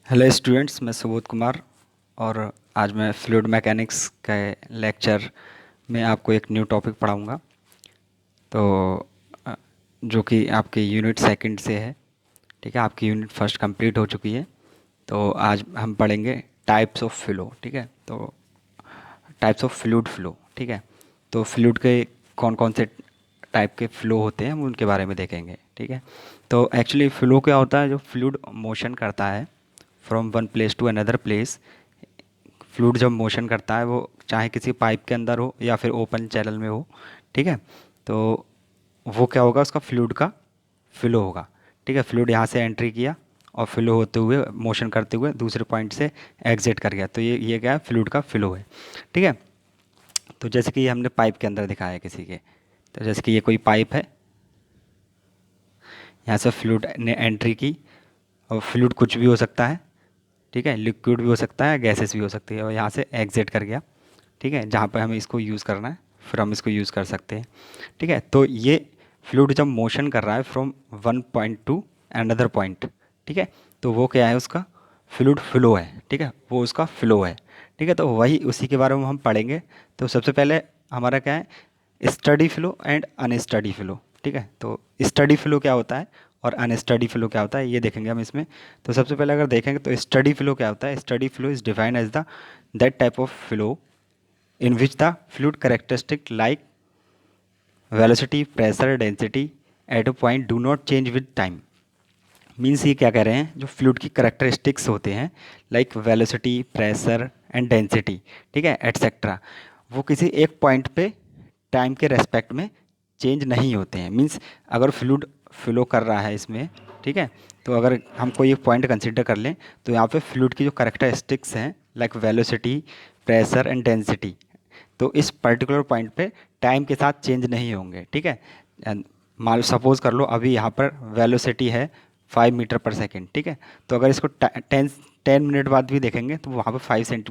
Hello students, मैं सुबोध कुमार। और आज मैं फ्लूइड मैकेनिक्स के लेक्चर में आपको एक न्यू टॉपिक पढ़ाऊंगा। तो अ, जो कि आपके यूनिट सेकंड से है। ठीक है, आपकी यूनिट फर्स्ट कंप्लीट हो चुकी है। तो आज हम पढ़ेंगे टाइप्स ऑफ फ्लो। ठीक है, तो टाइप्स ऑफ फ्लूइड फ्लो। ठीक है, तो फ्लूइड के कौन कौन से टाइप के फ्लो होते हैं हम उनके बारे में देखेंगे। ठीक है, तो एक्चुअली फ्लो क्या होता है? जो फ्लूइड मोशन करता है from one place to another place. Fluid जब मोशन करता है वो चाहे किसी पाइप के अंदर हो या फिर ओपन चैनल में हो। ठीक है, तो वो क्या होगा? उसका फ्लूइड का फ्लो होगा। ठीक है, फ्लूइड यहाँ से एंट्री किया और फ्लो होते हुए मोशन करते हुए दूसरे पॉइंट से एग्जिट कर गया। तो ये क्या है? फ्लूइड का फ्लो है। ठीक है, तो जैसे कि ये हमने पाइप के अंदर दिखाया है किसी के। तो जैसे कि ये कोई पाइप है, यहाँ से फ्लूइड ने एंट्री की। और फ्लूइड कुछ भी हो सकता है। ठीक है, लिक्विड भी हो सकता है, गैसेस भी हो सकती है, और यहाँ से एग्जिट कर गया। ठीक है, जहाँ पर हमें इसको यूज़ करना है फिर हम इसको यूज़ कर सकते हैं। ठीक है, तो ये फ्लूइड जब मोशन कर रहा है from one point two another point. ठीक है, तो वो क्या है? उसका फ्लूइड फ्लो है। ठीक है, वो उसका फ्लो है। ठीक है, तो वही उसी के बारे में हम पढ़ेंगे। तो सबसे पहले हमारा क्या है? Steady flow and unsteady flow. ठीक है, तो स्टडी फ्लो क्या होता है और अनस्टडी फ्लो क्या होता है ये देखेंगे हम इसमें। तो सबसे पहले अगर देखेंगे तो स्टडी फ्लो क्या होता है? Steady flow is defined as the that type of flow in which the fluid characteristic like velocity, pressure, density at a point do not change with time। Means ये क्या कह रहे हैं? जो फ्लूइड की करेक्टरिस्टिक्स होते हैं like velocity, pressure and density, ठीक है, एटसेट्रा, वो किसी एक पॉइंट पे टाइम के रेस्पेक्ट में चेंज नहीं होते हैं। मीन्स अगर फ्लूइड फ्लो कर रहा है इसमें, ठीक है, तो अगर हम कोई एक पॉइंट कंसिडर कर लें तो यहाँ पे फ्लूइड की जो करेक्टरिस्टिक्स हैं like velocity, pressure and density, तो इस पर्टिकुलर पॉइंट पे टाइम के साथ चेंज नहीं होंगे। ठीक है, मान सपोज कर लो अभी यहाँ पर वेलोसिटी है 5 मीटर पर सेकेंड। ठीक है, तो अगर इसको 10 मिनट बाद भी देखेंगे तो वहाँ पे 5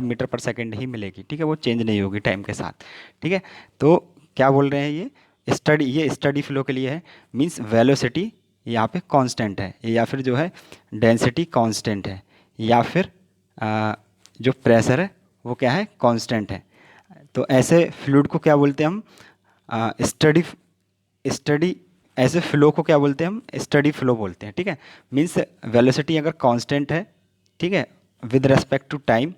मीटर पर सेकेंड ही मिलेगी। ठीक है, वो चेंज नहीं होगी टाइम के साथ। ठीक है, तो क्या बोल रहे हैं? ये स्टडी फ्लो के लिए है। मीन्स वेलोसिटी यहाँ पे कांस्टेंट है, या फिर जो है डेंसिटी कांस्टेंट है, या फिर जो प्रेशर है वो क्या है? कांस्टेंट है। तो ऐसे फ्लूइड को क्या बोलते हैं हम? स्टडी स्टडी ऐसे फ्लो को क्या बोलते हैं हम? स्टडी फ्लो बोलते हैं। ठीक है, मीन्स वेलोसिटी अगर कांस्टेंट है, ठीक है, with respect to time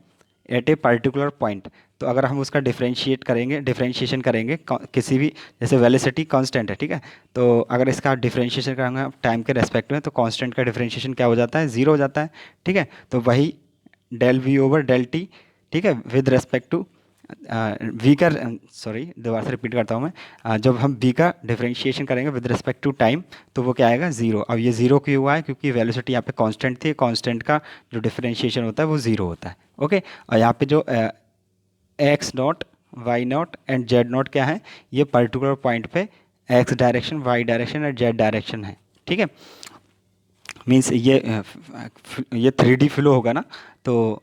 at a particular point, तो अगर हम उसका डिफरेंशिएशन करेंगे किसी भी, जैसे वेलोसिटी कांस्टेंट है, ठीक है, तो अगर इसका डिफरेंशिएशन करेंगे टाइम के रेस्पेक्ट में तो कांस्टेंट का डिफरेंशिएशन क्या हो जाता है? ज़ीरो हो जाता है। ठीक है, तो वही del V over del T. ठीक है, विद रेस्पेक्ट टू वी का, सॉरी दोबारा से रिपीट करता हूँ मैं। जब हम बी का डिफरेंशिएशन करेंगे विद रिस्पेक्ट टू टाइम तो वो क्या आएगा? ज़ीरो। अब ये ज़ीरो क्यों हुआ है? क्योंकि वेलोसिटी यहाँ पे कांस्टेंट थी, कांस्टेंट का जो डिफरेंशिएशन होता है वो ज़ीरो होता है। ओके, और यहाँ पे जो X naught, Y naught and Z naught क्या है? ये पर्टिकुलर पॉइंट पे एक्स डायरेक्शन, वाई डायरेक्शन और जेड डायरेक्शन है। ठीक है, मीन्स ये 3D फ्लो होगा ना, तो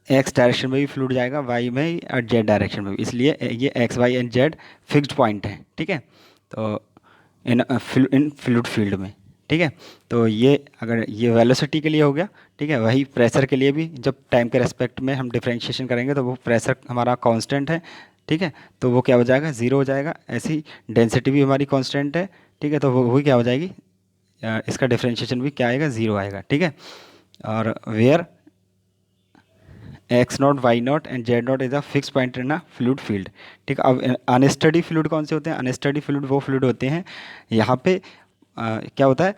एक्स डायरेक्शन में भी फ्लूइड जाएगा, वाई में और जेड डायरेक्शन में भी, इसलिए ये X Y and Z fixed point है। ठीक है, तो इन फ्लूइड फील्ड में, ठीक है, तो ये अगर ये वेलोसिटी के लिए हो गया। ठीक है, वही प्रेशर के लिए भी जब टाइम के रेस्पेक्ट में हम डिफरेंशिएशन करेंगे तो वो प्रेशर हमारा कांस्टेंट है। ठीक है, तो वो क्या हो जाएगा? ज़ीरो हो जाएगा। ऐसी डेंसिटी भी हमारी कांस्टेंट है। ठीक है, तो वो वही क्या हो जाएगी? इसका डिफरेंशिएशन भी क्या आएगा? ज़ीरो आएगा। ठीक है, और where X naught, Y naught and Z naught is a fix point in a fluid field. ठीक है, अब अनस्टडी फ्लूइड कौन से होते हैं? अनस्टडी फ्लूइड वो फ्लूइड होते हैं यहाँ पे क्या होता है?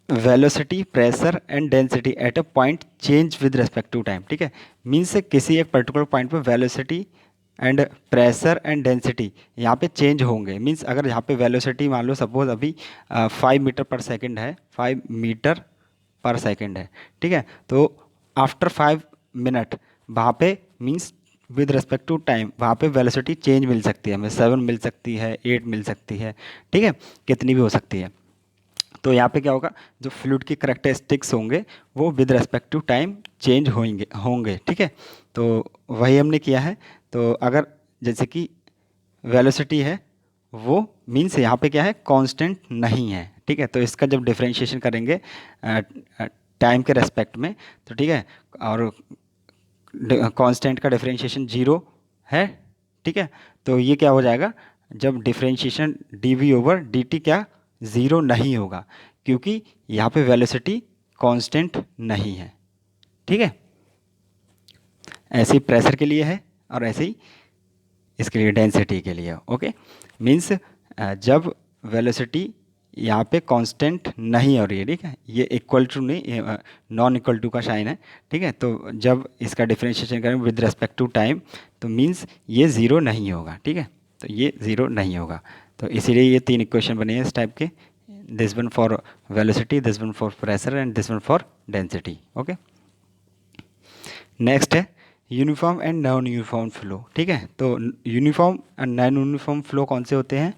Velocity, pressure and density at a point change with respect to time. ठीक है, मीन्स किसी एक पर्टिकुलर पॉइंट पे velocity and pressure and density यहाँ पे चेंज होंगे। मीन्स अगर यहाँ पे वेलोसिटी मान लो सपोज अभी 5 मीटर पर सेकेंड है, 5 मीटर पर सेकेंड है। ठीक है, तो आफ्टर 5 मिनट वहाँ पे means with respect to time वहाँ पे वेलोसिटी चेंज मिल सकती है, हमें 7 मिल सकती है, 8 मिल सकती है। ठीक है, कितनी भी हो सकती है। तो यहाँ पे क्या होगा? जो फ्लूइड की करेक्टरिस्टिक्स होंगे वो with respect to time change होंगे होंगे। ठीक है, तो वही हमने किया है। तो अगर जैसे कि वेलोसिटी है वो मीन्स यहाँ पे क्या है, कांस्टेंट नहीं है। ठीक है, तो इसका जब डिफरेंशिएशन करेंगे टाइम के रेस्पेक्ट में, तो ठीक है, और कांस्टेंट का डिफरेंशिएशन जीरो है। ठीक है, तो ये क्या हो जाएगा, जब differentiation D V over D T क्या ज़ीरो नहीं होगा, क्योंकि यहाँ पे वेलोसिटी कांस्टेंट नहीं है। ठीक है, ऐसे ही प्रेशर के लिए है और ऐसे ही इसके लिए डेंसिटी के लिए। ओके, मीन्स जब वेलोसिटी यहाँ पे कांस्टेंट नहीं हो रही है, ठीक है, ये इक्वल टू नहीं, नॉन इक्वल टू का साइन है। ठीक है, तो जब इसका डिफरेंशिएशन करें विद रिस्पेक्ट टू टाइम, तो मीन्स ये ज़ीरो नहीं होगा। ठीक है, तो ये ज़ीरो नहीं होगा। तो इसीलिए ये तीन इक्वेशन बने हैं इस टाइप के, this one for velocity, this one for pressure and this one for density. Okay, next है uniform and non uniform flow. ठीक है, तो uniform and non uniform flow कौन से होते हैं।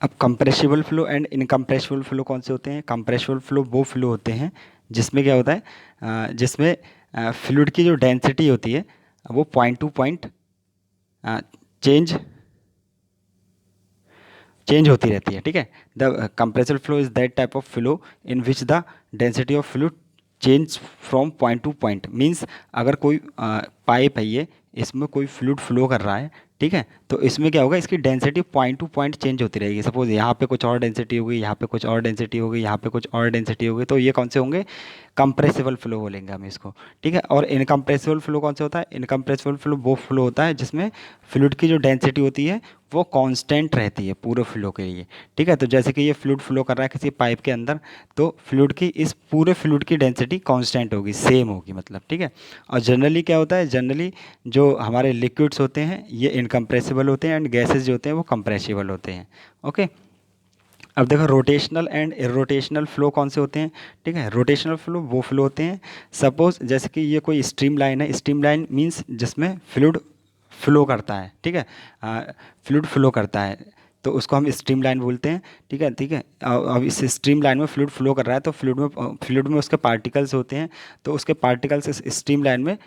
अब compressible flow and incompressible flow कौन से होते हैं। कंप्रेसिबल फ्लो वो फ्लो होते हैं जिसमें क्या होता है, जिसमें फ्लूइड की जो डेंसिटी होती है वो पॉइंट टू पॉइंट चेंज होती रहती है। ठीक है, the compressible flow is that type of flow in which the density of fluid change from point two point. Means अगर कोई पाइप है, ये इसमें कोई फ्लूइड फ्लो कर रहा है, ठीक है, तो इसमें क्या होगा, इसकी density point two point change होती रहेगी। सपोज यहाँ पे कुछ और डेंसिटी होगी, यहाँ पे कुछ और डेंसिटी होगी, यहाँ पे कुछ और डेंसिटी होगी, तो ये कौन से होंगे, कंप्रेसिबल फ्लो बोलेंगे हम इसको। ठीक है, और इनकम्प्रेसिबल फ्लो कौन सा होता है। इनकम्प्रेसिबल फ्लो वो फ्लो होता है जिसमें फ्लूइड की जो डेंसिटी होती है वो कांस्टेंट रहती है पूरे फ्लो के लिए। ठीक है, तो जैसे कि ये फ्लूइड फ्लो कर रहा है किसी पाइप के अंदर, तो फ्लूइड की इस पूरे फ्लूइड की डेंसिटी कांस्टेंट होगी, सेम होगी मतलब। ठीक है, और जनरली क्या होता है, जनरली जो हमारे लिक्विड्स होते हैं ये इनकम्प्रेसिबल होते हैं एंड गैसेज जो होते हैं वो कंप्रेसिबल होते हैं। ओके, अब देखो रोटेशनल एंड इरोटेशनल फ्लो कौन से होते हैं। ठीक है, रोटेशनल फ्लो वो फ्लो होते हैं, सपोज जैसे कि ये कोई स्ट्रीम लाइन है। स्ट्रीम लाइन मीन्स जिसमें फ्लूइड फ्लो करता है। ठीक है, फ्लूइड फ्लो करता है तो उसको हम स्ट्रीम लाइन बोलते हैं। ठीक है, ठीक है, अब इस स्ट्रीम लाइन में फ्लूइड फ्लो कर रहा है, तो फ्लूइड में उसके पार्टिकल्स होते हैं, तो उसके पार्टिकल्स इस स्ट्रीम लाइन में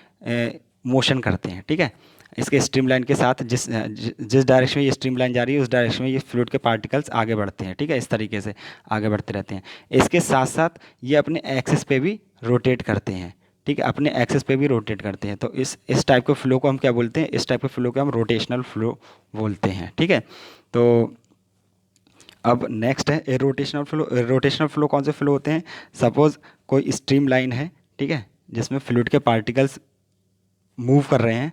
मोशन करते हैं। ठीक है, इसके स्ट्रीम लाइन के साथ जिस डायरेक्शन में ये स्ट्रीम लाइन जा रही है उस डायरेक्शन में ये फ्लूइड के पार्टिकल्स आगे बढ़ते हैं। ठीक है, इस तरीके से आगे बढ़ते रहते हैं। इसके साथ साथ ये अपने एक्सिस पे भी रोटेट करते हैं। ठीक है, अपने एक्सिस पे भी रोटेट करते हैं, तो इस टाइप के फ्लो को हम क्या बोलते हैं, इस टाइप के फ्लो को हम रोटेशनल फ्लो बोलते हैं। ठीक है, तो अब नेक्स्ट है इरोटेशनल फ्लो। इरोटेशनल फ्लो कौन से फ्लो होते हैं, सपोज कोई स्ट्रीम लाइन है, ठीक है, जिसमें फ्लूइड के पार्टिकल्स मूव कर रहे हैं।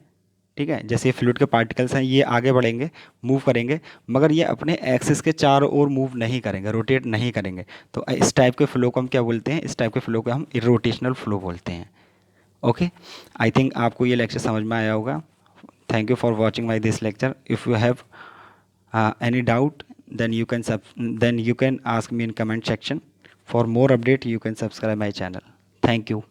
ठीक है, जैसे फ्लूइड के पार्टिकल्स हैं ये आगे बढ़ेंगे, मूव करेंगे, मगर ये अपने एक्सिस के चारों ओर मूव नहीं करेंगे, रोटेट नहीं करेंगे, तो इस टाइप के फ्लो को हम क्या बोलते हैं, इस टाइप के फ्लो को हम इरोटेशनल फ्लो बोलते हैं। ओके, आई थिंक आपको ये लेक्चर समझ में आया होगा। Thank you for watching my this lecture. If you have any doubt, then you can ask me in comment section. For more update you can subscribe my channel. Thank you.